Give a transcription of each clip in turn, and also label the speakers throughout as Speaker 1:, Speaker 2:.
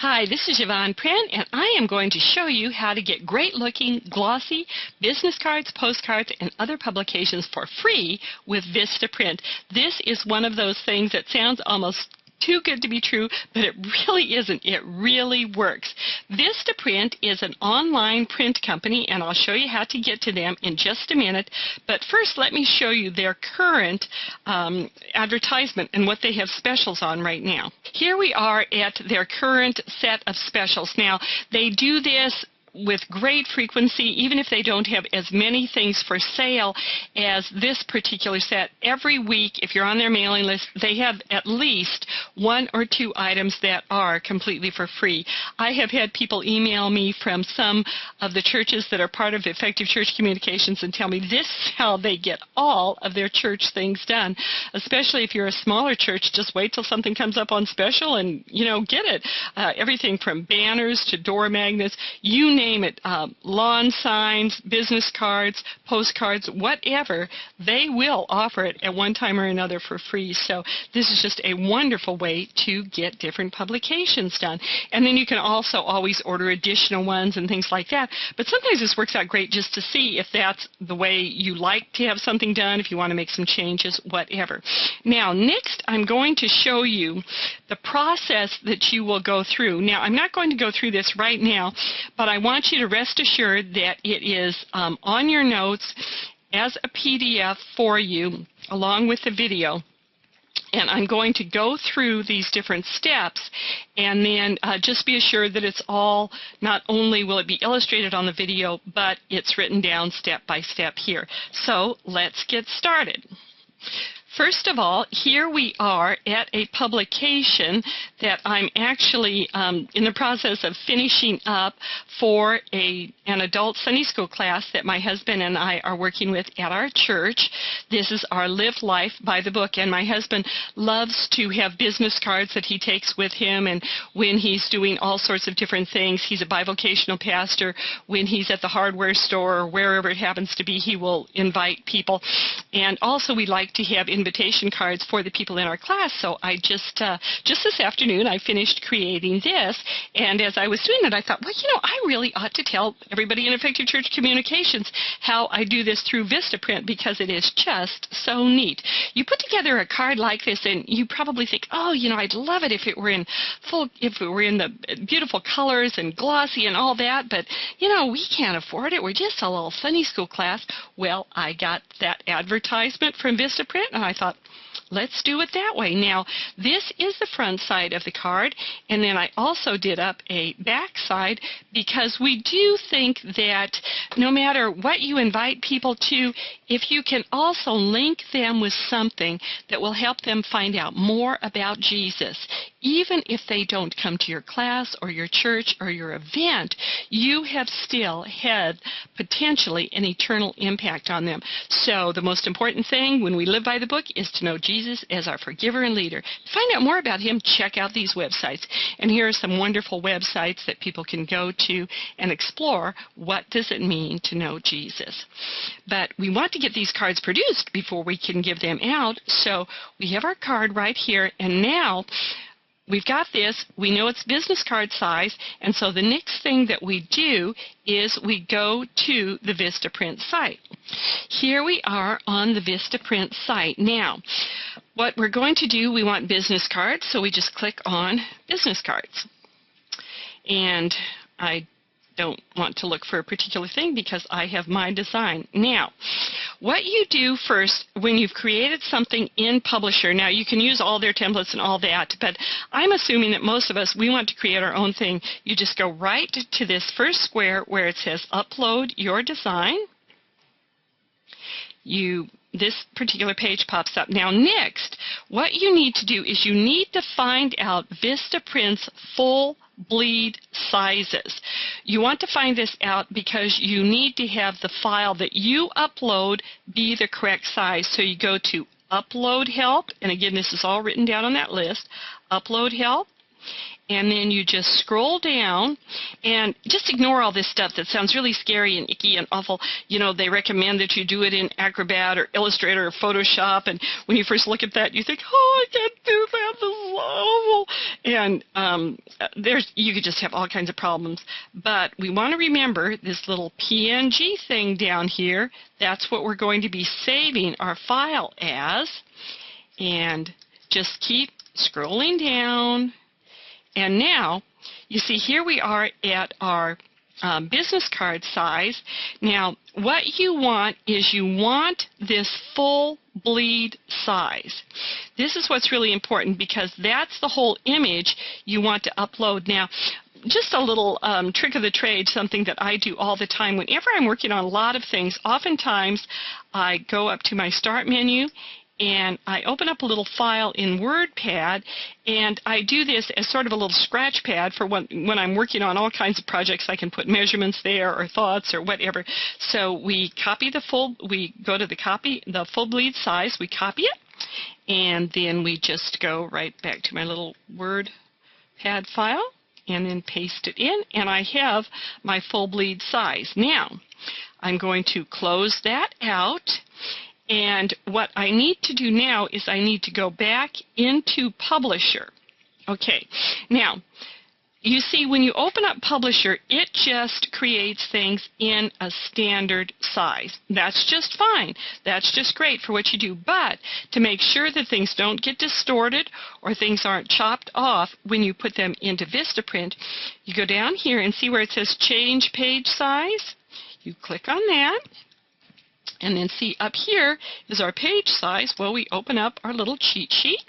Speaker 1: Hi, this is Yvon Prehn, and I am going to show you how to get great-looking, glossy business cards, postcards, and other publications for free with Vista Print. This is one of those things that sounds almost too good to be true, but it really isn't. It really works. Vista Print is an online print company, and I'll show you how to get to them in just a minute. But first, let me show you their current advertisement and what they have specials on right now. Here we are at their current set of specials. Now, they do this with great frequency, even if they don't have as many things for sale as this particular set. Every week, if you're on their mailing list, they have at least one or two items that are completely for free. I have had people email me from some of the churches that are part of Effective Church Communications and tell me this is how they get all of their church things done. Especially if you're a smaller church, just wait till something comes up on special and, get it. Everything from banners to door magnets, you name it, lawn signs, business cards, postcards, whatever, they will offer it at one time or another for free. So this is just a wonderful way to get different publications done. And then you can also always order additional ones and things like that. But sometimes this works out great just to see if that's the way you like to have something done, if you want to make some changes, whatever. Now, next I'm going to show you the process that you will go through. Now, I'm not going to go through this right now, but I want you to rest assured that it is on your notes as a PDF for you along with the video. And I'm going to go through these different steps, and then just be assured that it's all, not only will it be illustrated on the video, but it's written down step by step here. So let's get started. First of all, here we are at a publication that I'm actually in the process of finishing up for an adult Sunday school class that my husband and I are working with at our church. This is our Live Life by the Book, and my husband loves to have business cards that he takes with him, and when he's doing all sorts of different things, he's a bivocational pastor, when he's at the hardware store or wherever it happens to be, he will invite people. And also we like to have invitation cards for the people in our class, so I just this afternoon I finished creating this, and as I was doing it I thought, well, I really ought to tell everybody in Effective Church Communications how I do this through Vista Print, because it is just so neat. You put together a card like this and you probably think, oh, I'd love it if it were in the beautiful colors and glossy and all that, but we can't afford it. We're just a little Sunday school class. Well, I got that advertisement from Vista Print and I thought, let's do it that way. Now, this is the front side of the card, and then I also did up a back side, because we do think that no matter what you invite people to, if you can also link them with something that will help them find out more about Jesus, even if they don't come to your class or your church or your event, you have still had potentially an eternal impact on them. So the most important thing when we live by the book is to know Jesus as our forgiver and leader. To find out more about him, check out these websites. And here are some wonderful websites that people can go to and explore what does it mean to know Jesus. But we want to get these cards produced before we can give them out, so we have our card right here, and now we've got this. We know it's business card size, and so the next thing that we do is we go to the Vista Print site. Here we are on the Vista Print site. Now, what we're going to do, we want business cards, so we just click on business cards. And I don't want to look for a particular thing because I have my design. Now, what you do first when you've created something in Publisher, now you can use all their templates and all that, but I'm assuming that most of us, we want to create our own thing. You just go right to this first square where it says upload your design. This particular page pops up. Now next, what you need to do is you need to find out Vista Print's full bleed sizes. You want to find this out because you need to have the file that you upload be the correct size. So you go to Upload Help, and again this is all written down on that list, Upload Help, and then you just scroll down, and just ignore all this stuff that sounds really scary and icky and awful. You know, they recommend that you do it in Acrobat or Illustrator or Photoshop, and when you first look at that, you think, oh, I can't do that, this is awful. And you could just have all kinds of problems. But we want to remember this little PNG thing down here. That's what we're going to be saving our file as. And just keep scrolling down. And now, you see, here we are at our business card size. Now, what you want is you want this full bleed size. This is what's really important, because that's the whole image you want to upload. Now, just a little trick of the trade, something that I do all the time. Whenever I'm working on a lot of things, oftentimes I go up to my Start menu, and I open up a little file in WordPad, and I do this as sort of a little scratch pad for when I'm working on all kinds of projects. I can put measurements there or thoughts or whatever. So we go to the full bleed size, we copy it, and then we just go right back to my little WordPad file and then paste it in, and I have my full bleed size. Now, I'm going to close that out. And what I need to do now is I need to go back into Publisher. Okay, now, you see when you open up Publisher, it just creates things in a standard size. That's just fine. That's just great for what you do. But to make sure that things don't get distorted or things aren't chopped off when you put them into Vista Print, you go down here and see where it says Change Page Size. You click on that. And then see, up here is our page size. Well, we open up our little cheat sheet,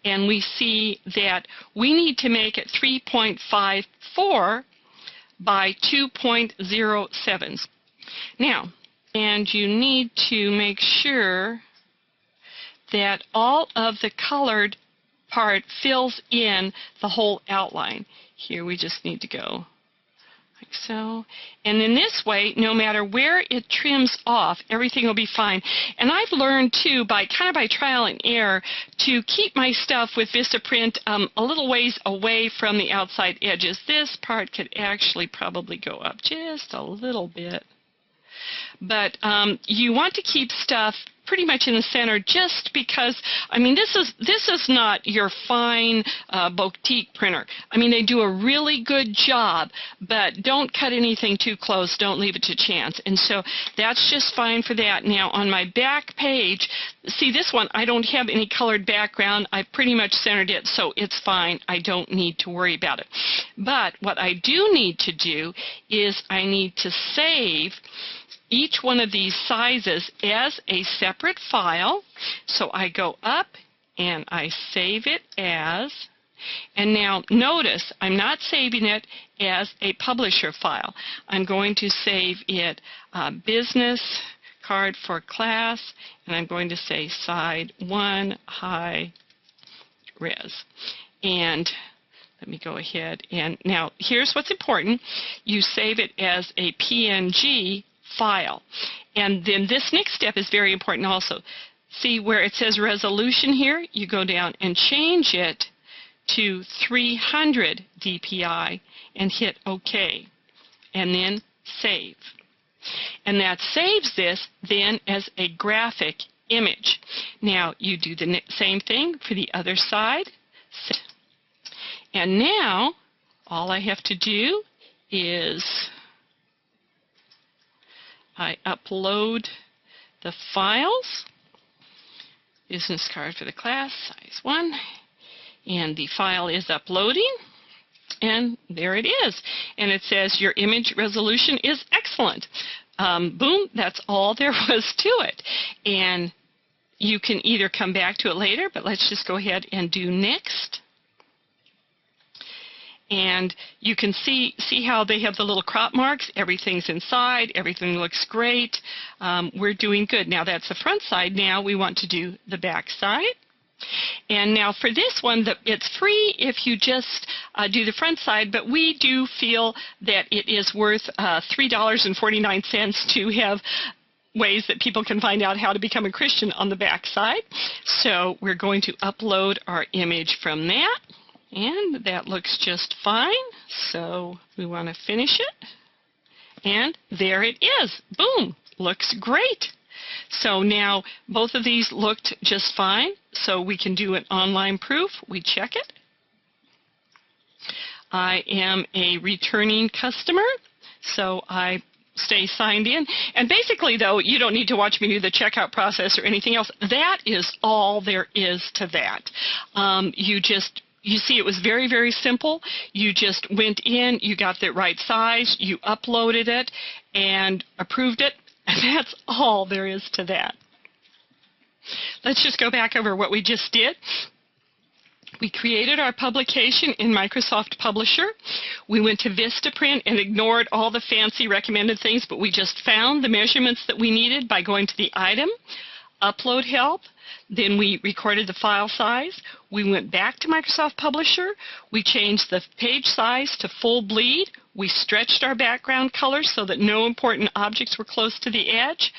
Speaker 1: and we see that we need to make it 3.54 by 2.07. Now, and you need to make sure that all of the colored part fills in the whole outline. Here we just need to go like so. And in this way, no matter where it trims off, everything will be fine. And I've learned, too, by trial and error, to keep my stuff with Vista Print a little ways away from the outside edges. This part could actually probably go up just a little bit. But you want to keep stuff pretty much in the center, just because, I mean, this is not your fine boutique printer. I mean, they do a really good job, but don't cut anything too close. Don't leave it to chance. And so that's just fine for that. Now, on my back page, see this one, I don't have any colored background. I've pretty much centered it, so it's fine. I don't need to worry about it. But what I do need to do is I need to save each one of these sizes as a separate file. So I go up and I save it as, and now notice I'm not saving it as a publisher file. I'm going to save it business card for class, and I'm going to say side 1 high res. And let me go ahead, and now here's what's important. You save it as a PNG file. And then this next step is very important also. See where it says resolution here? You go down and change it to 300 dpi and hit OK. And then save. And that saves this then as a graphic image. Now you do the same thing for the other side. And now all I have to do is I upload the files, business card for the class, size 1, and the file is uploading, and there it is. And it says your image resolution is excellent. Boom, that's all there was to it. And you can either come back to it later, but let's just go ahead and do next. And you can see how they have the little crop marks. Everything's inside. Everything looks great. We're doing good. Now that's the front side. Now we want to do the back side. And now for this one, it's free if you just do the front side, but we do feel that it is worth $3.49 to have ways that people can find out how to become a Christian on the back side. So we're going to upload our image from that. And that looks just fine, so we want to finish it. And there it is. Boom! Looks great. So now both of these looked just fine, so we can do an online proof. We check it. I am a returning customer, so I stay signed in. And basically, though, you don't need to watch me do the checkout process or anything else. That is all there is to that. You see, it was very, very simple. You just went in, you got the right size, you uploaded it, and approved it, and that's all there is to that. Let's just go back over what we just did. We created our publication in Microsoft Publisher. We went to Vista Print and ignored all the fancy recommended things, but we just found the measurements that we needed by going to the item, upload help, then we recorded the file size. We went back to Microsoft Publisher. We changed the page size to full bleed. We stretched our background colors so that no important objects were close to the edge.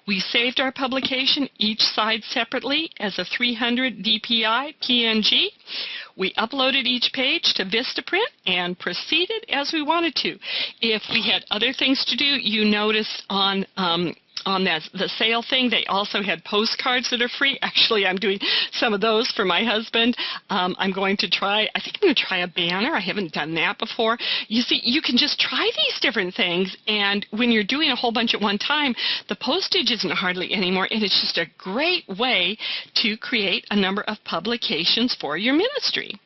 Speaker 1: We saved our publication, each side separately, as a 300 dpi PNG. We uploaded each page to Vista Print and proceeded as we wanted to. If we had other things to do, you noticed on the sale thing, they also had postcards that are free. Actually, I'm doing some of those for my husband. I think I'm going to try a banner. I haven't done that before. You see, you can just try these different things, and when you're doing a whole bunch at one time, the postage isn't hardly anymore, and it's just a great way to create a number of publications for your ministry.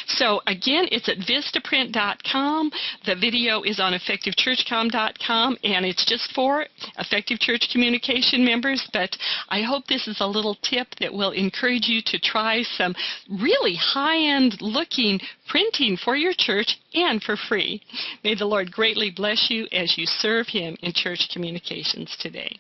Speaker 1: So again, it's at vistaprint.com. The video is on effectivechurchcom.com, and it's just for Effective Church Communication members. But I hope this is a little tip that will encourage you to try some really high-end looking printing for your church and for free. May the Lord greatly bless you as you serve Him in church communications today.